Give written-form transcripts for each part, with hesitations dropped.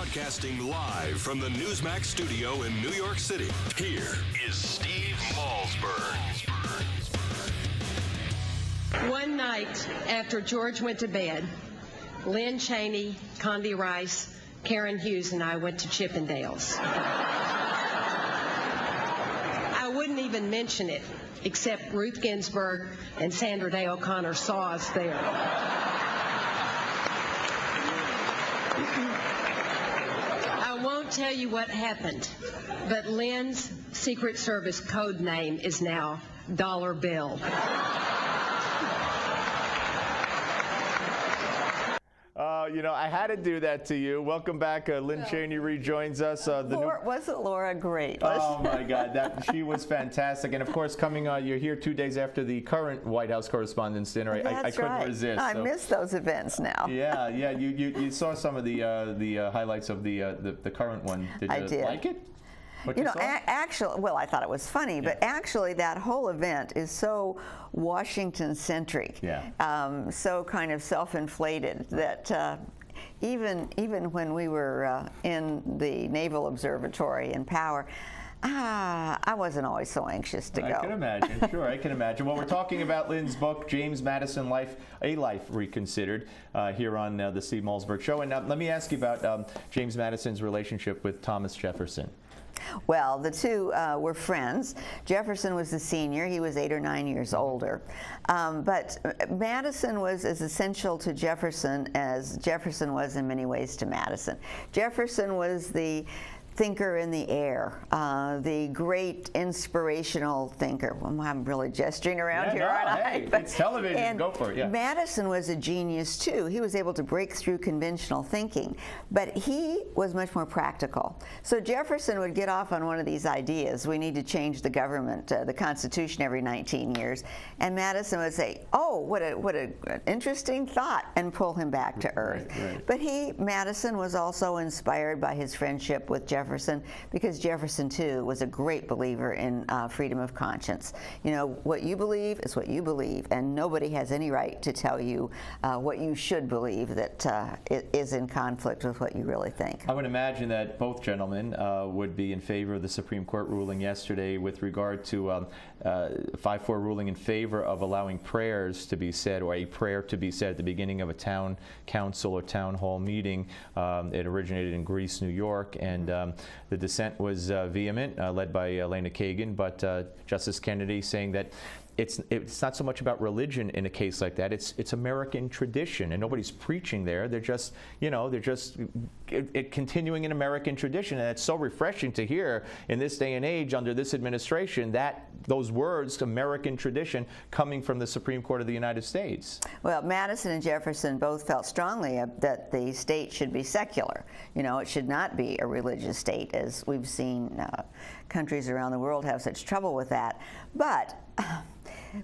Broadcasting live from the Newsmax studio in New York City, here is Steve Malzberg. One night after George went to bed, Lynne Cheney, Condi Rice, Karen Hughes, and I went to Chippendales. I wouldn't even mention it, except Ruth Ginsburg and Sandra Day O'Connor saw us there. I won't tell you what happened, but Lynn's Secret Service code name is now Dollar Bill. I had to do that to you. Welcome back. Lynne Cheney rejoins us. Wasn't Laura great? Oh, my God. She was fantastic. And, of course, coming on, you're here 2 days after the current White House Correspondents' Dinner. I couldn't resist. I miss those events now. Yeah. You saw some of the highlights of the current one. Did you like it? Actually, well, I thought it was funny, but actually that whole event is so Washington-centric, so kind of self-inflated that even when we were in the Naval Observatory in Power, I wasn't always so anxious to go. I can imagine. Sure, I can imagine. Well, we're talking about Lynne's book, James Madison, A Life Reconsidered, here on the Steve Malzberg Show. And let me ask you about James Madison's relationship with Thomas Jefferson. Well, the two were friends. Jefferson was the senior. He was 8 or 9 years older. But Madison was as essential to Jefferson as Jefferson was in many ways to Madison. Jefferson was the thinker in the air, the great inspirational thinker. Well, I'm really gesturing around here, aren't I? Hey, it's television. And go for it. Yeah. Madison was a genius too. He was able to break through conventional thinking, but he was much more practical. So Jefferson would get off on one of these ideas: we need to change the government, the Constitution, every 19 years, and Madison would say, "Oh, what an interesting thought," and pull him back to earth. Right. But Madison was also inspired by his friendship with Jefferson, because Jefferson too was a great believer in freedom of conscience. What you believe is what you believe, and nobody has any right to tell you what you should believe that is in conflict with what you really think. I would imagine that both gentlemen would be in favor of the Supreme Court ruling yesterday with regard to 5-4 ruling in favor of allowing prayers to be said, or a prayer to be said at the beginning of a town council or town hall meeting. It originated in Greece, New York, and the dissent was vehement, led by Elena Kagan, but Justice Kennedy saying that it's not so much about religion in a case like that. It's American tradition, and nobody's preaching there. They're just continuing an American tradition, and it's so refreshing to hear in this day and age under this administration that those words, American tradition, coming from the Supreme Court of the United States. Well, Madison and Jefferson both felt strongly that the state should be secular. It should not be a religious state, as we've seen countries around the world have such trouble with that. But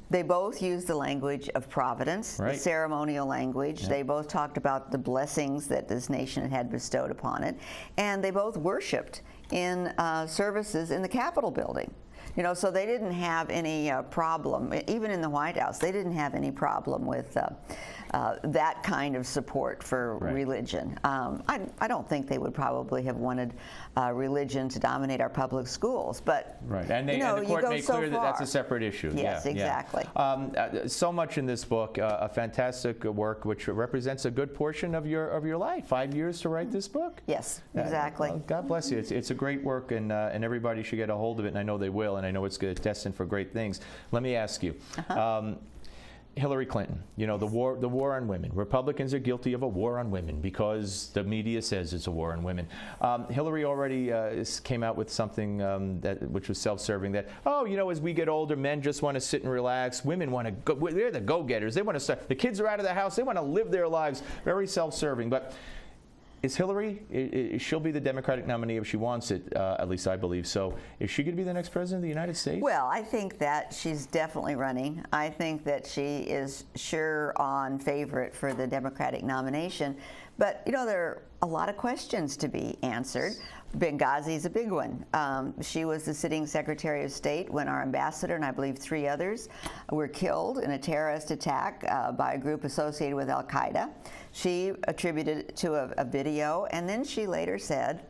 they both used the language of providence, the ceremonial language. They both talked about the blessings that this nation had bestowed upon it. And they both worshiped in services in the Capitol building. So they didn't have any problem, even in the White House, they didn't have any problem with that kind of support for religion. I don't think they would probably have wanted religion to dominate our public schools, but and the court made clear that that's a separate issue. Yes, exactly. So much in this book, a fantastic work which represents a good portion of your life. 5 years to write this book. Yes, exactly. God bless you. It's a great work, and everybody should get a hold of it, and I know they will, and I know it's destined for great things. Let me ask you. Hillary Clinton, the war on women. Republicans are guilty of a war on women because the media says it's a war on women. Hillary already came out with something which was self-serving, that, as we get older, men just want to sit and relax. Women want to go, they're the go-getters. They want to start, the kids are out of the house. They want to live their lives. Very self-serving. But is Hillary, she'll be the Democratic nominee if she wants it, at least I believe so. Is she going to be the next president of the United States? Well, I think that she's definitely running. I think that she is sure on favorite for the Democratic nomination. But, you know, there are a lot of questions to be answered. Benghazi is a big one. She was the sitting Secretary of State when our ambassador and I believe 3 others were killed in a terrorist attack by a group associated with Al-Qaeda. She attributed it to a video, and then she later said,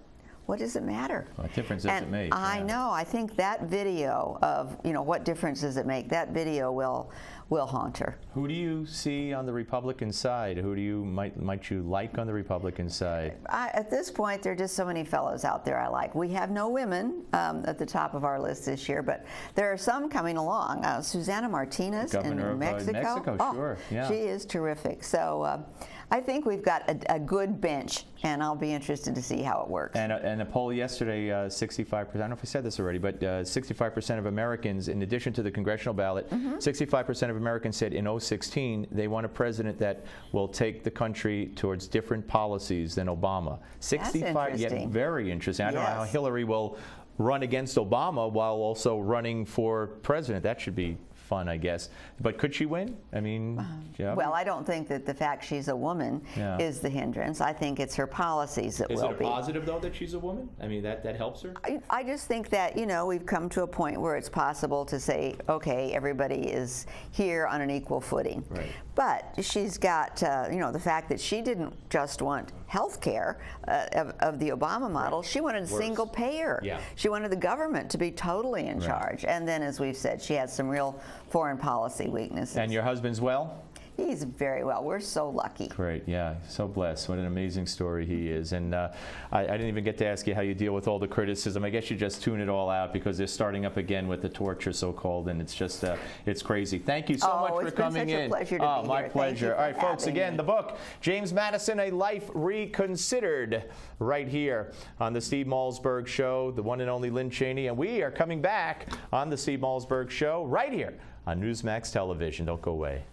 what does it matter? What difference does it make? I know. I think that video of, you know, what difference does it make? That video will haunt her. Who do you see on the Republican side? Who do you might you like on the Republican side? At this point, there are just so many fellows out there I like. We have no women at the top of our list this year, but there are some coming along. Susana Martinez in New Mexico. Sure. Yeah. She is terrific. So I think we've got a good bench, and I'll be interested to see how it works. And a poll yesterday, 65%, I don't know if I said this already, but 65% of Americans, in addition to the congressional ballot, 65% of Americans said in 2016 they want a president that will take the country towards different policies than Obama. 65, That's interesting. Yeah, very interesting. I don't know how Hillary will run against Obama while also running for president. That should be fun, I guess. But could she win? I mean, yeah. Well, I don't think that the fact she's a woman is the hindrance. I think it's her policies that will be. Is it a positive, though, that she's a woman? I mean, that helps her? I just think that, you know, we've come to a point where it's possible to say, okay, everybody is here on an equal footing. Right. But she's got, you know, the fact that she didn't just want health care of the Obama model. She wanted single payer. Yeah. She wanted the government to be totally in charge. And then, as we've said, she has some real foreign policy weaknesses. And your husband's well? He's very well. We're so lucky. Great, yeah, so blessed. What an amazing story he is. And I didn't even get to ask you how you deal with all the criticism. I guess you just tune it all out because they're starting up again with the torture, so-called, and it's just, it's crazy. Thank you so much for coming in. It's been such a pleasure to be my here. pleasure. All right, folks, again, the book, James Madison, A Life Reconsidered, right here on the Steve Malzberg Show, the one and only Lynne Cheney, and we are coming back on the Steve Malzberg Show right here on Newsmax Television. Don't go away.